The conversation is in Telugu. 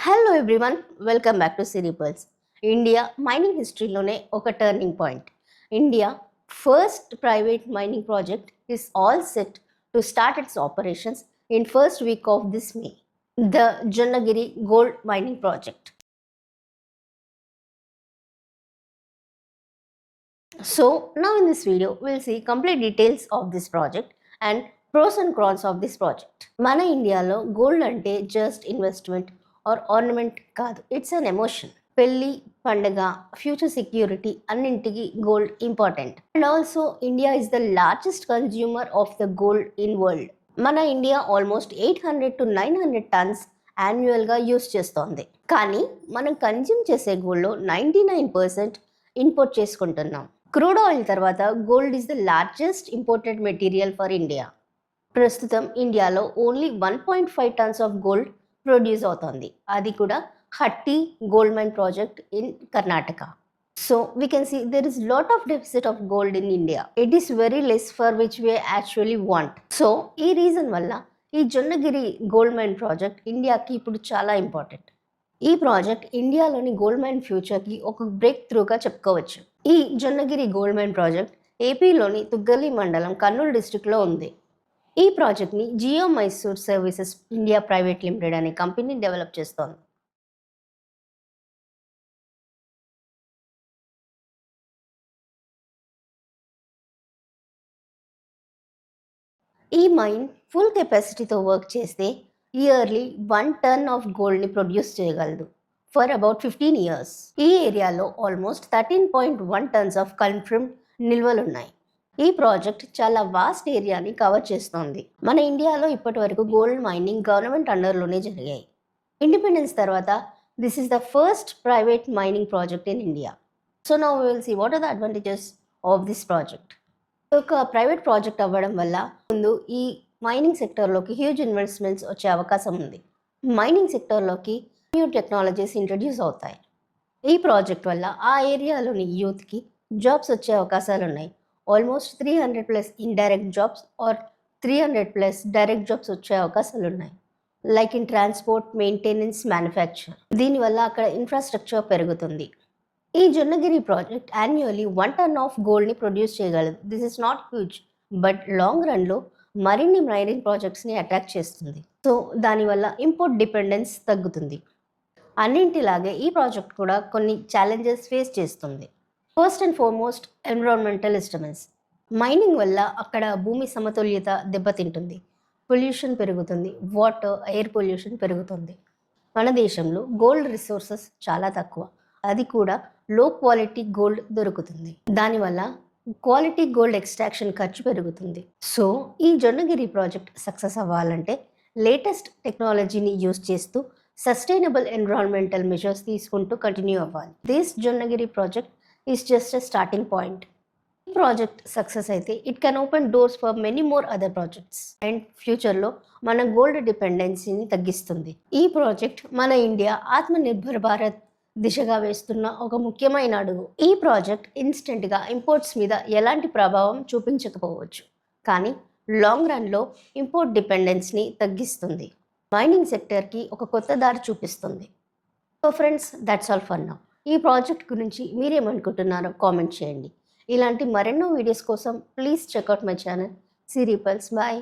Hello everyone, welcome back to Siri Pearls. India mining హిస్టరీలోనే ఒక turning point. India first private mining project is all set to start its operations in first week of this May, the Jonnagiri gold mining project. So now in this video, we'll see complete details of this project and pros and cons of this project. మన ఇండియాలో గోల్డ్ అంటే జస్ట్ ఇన్వెస్ట్మెంట్ ఆర్ ఆర్నమెంట్ కాదు, ఇట్స్ అన్ ఎమోషన్. పెళ్ళి, పండగ, ఫ్యూచర్ సెక్యూరిటీ అన్నింటికి gold important. And also India is the largest consumer of the gold in world. మన ఇండియా ఆల్మోస్ట్ 800 to 900 టన్స్ యాన్యువల్గా యూస్ చేస్తోంది. కానీ మనం కన్జ్యూమ్ చేసే గోల్డ్లో 99% ఇంపోర్ట్ చేసుకుంటున్నాం. క్రూడ్ ఆయిల్ తర్వాత gold is the largest imported material for India. ప్రస్తుతం ఇండియాలో only 1.5 tons of gold produce అవుతుంది, అది కూడా Hatti gold mine project in Karnataka. So we can see there is lot of deficit of gold in India. It is very less for which we actually want. So ఈ రీజన్ వల్ల ఈ జొన్నగిరి గోల్డ్ మైన్ ప్రాజెక్ట్ ఇండియాకి ఇప్పుడు చాలా ఇంపార్టెంట్. ఈ ప్రాజెక్ట్ ఇండియాలోని గోల్డ్ మైన్ ఫ్యూచర్కి ఒక బ్రేక్ త్రూగా చెప్పుకోవచ్చు. ఈ జొన్నగిరి గోల్డ్ మైన్ ప్రాజెక్ట్ ఏపీలోని తుగ్గలి మండలం, కర్నూలు డిస్ట్రిక్ట్లో ఉంది. ఈ ప్రాజెక్ట్ని Geo Mysore services India private limited అనే కంపెనీ డెవలప్ చేస్తోంది. ఈ మైన్ ఫుల్ కెపాసిటీతో వర్క్ చేస్తే ఇయర్లీ 1 టన్ ఆఫ్ గోల్డ్ని ప్రొడ్యూస్ చేయగలదు ఫర్ అబౌట్ 15 ఇయర్స్. ఈ ఏరియాలో ఆల్మోస్ట్ 13.1 టన్స్ ఆఫ్ కన్ఫర్మ్డ్ నిల్వలున్నాయి. ఈ ప్రాజెక్ట్ చాలా వాస్ట్ ఏరియాని కవర్ చేస్తోంది. మన ఇండియాలో ఇప్పటి వరకు గోల్డ్ మైనింగ్ గవర్నమెంట్ అండర్లోనే జరిగాయి. ఇండిపెండెన్స్ తర్వాత this is the first private mining project in India. So now we will see what are the advantages of this project. ఒక ప్రైవేట్ ప్రాజెక్ట్ అవ్వడం వల్ల ముందు ఈ మైనింగ్ సెక్టర్లోకి హ్యూజ్ ఇన్వెస్ట్మెంట్స్ వచ్చే అవకాశం ఉంది. మైనింగ్ సెక్టర్లోకి న్యూ టెక్నాలజీస్ ఇంట్రడ్యూస్ అవుతాయి. ఈ ప్రాజెక్ట్ వల్ల ఆ ఏరియాలోని యూత్కి జాబ్స్ వచ్చే అవకాశాలు ఉన్నాయి. Almost 300+ indirect jobs or 300+ direct jobs వచ్చే అవకాశాలు ఉన్నాయి, like in transport, maintenance, manufacture. దీనివల్ల అక్కడ ఇన్ఫ్రాస్ట్రక్చర్ పెరుగుతుంది. ఈ Jonnagiri project annually 1 ton of గోల్డ్ని ప్రొడ్యూస్ చేయగలదు. This is not huge, but long రన్లో మరిన్ని మైనింగ్ ప్రాజెక్ట్స్ని అట్రాక్ట్ చేస్తుంది. సో దానివల్ల ఇంపోర్ట్ డిపెండెన్స్ తగ్గుతుంది. అన్నింటిలాగే ఈ ప్రాజెక్ట్ కూడా కొన్ని ఛాలెంజెస్ ఫేస్ చేస్తుంది. First and foremost environmental disturbance. Mining వల్ల అక్కడ భూమి సమతుల్యత దెబ్బతింటుంది, పొల్యూషన్ పెరుగుతుంది, వాటర్, ఎయిర్ పొల్యూషన్ పెరుగుతుంది. మన దేశంలో గోల్డ్ రిసోర్సెస్ చాలా తక్కువ, అది కూడా లో క్వాలిటీ గోల్డ్ దొరుకుతుంది. దానివల్ల క్వాలిటీ గోల్డ్ ఎక్స్ట్రాక్షన్ ఖర్చు పెరుగుతుంది. సో ఈ జొన్నగిరి ప్రాజెక్ట్ సక్సెస్ అవ్వాలంటే లేటెస్ట్ టెక్నాలజీని యూజ్ చేస్తూ సస్టైనబుల్ ఎన్విరాన్మెంటల్ మెజర్స్ తీసుకుంటూ కంటిన్యూ అవ్వాలి. This Jonnagiri project is just a starting point. ఈ ప్రాజెక్ట్ సక్సెస్ అయితే it can open doors for many more other projects and ఫ్యూచర్లో మన గోల్డ్ డిపెండెన్సీని తగ్గిస్తుంది. ఈ ప్రాజెక్ట్ మన ఇండియా ఆత్మనిర్భర్ భారత్ దిశగా వేస్తున్న ఒక ముఖ్యమైన అడుగు. ఈ ప్రాజెక్ట్ ఇన్స్టెంట్గా ఇంపోర్ట్స్ మీద ఎలాంటి ప్రభావం చూపించకపోవచ్చు, కానీ లాంగ్ రన్లో ఇంపోర్ట్ డిపెండెన్స్ని తగ్గిస్తుంది, మైనింగ్ సెక్టర్కి ఒక కొత్త దారి చూపిస్తుంది. So friends, that's all for now. ఈ ప్రాజెక్ట్ గురించి మీరేమనుకుంటున్నారో కామెంట్ చేయండి. ఇలాంటి మరెన్నో వీడియోస్ కోసం please check out my channel Siri Pearls. Bye.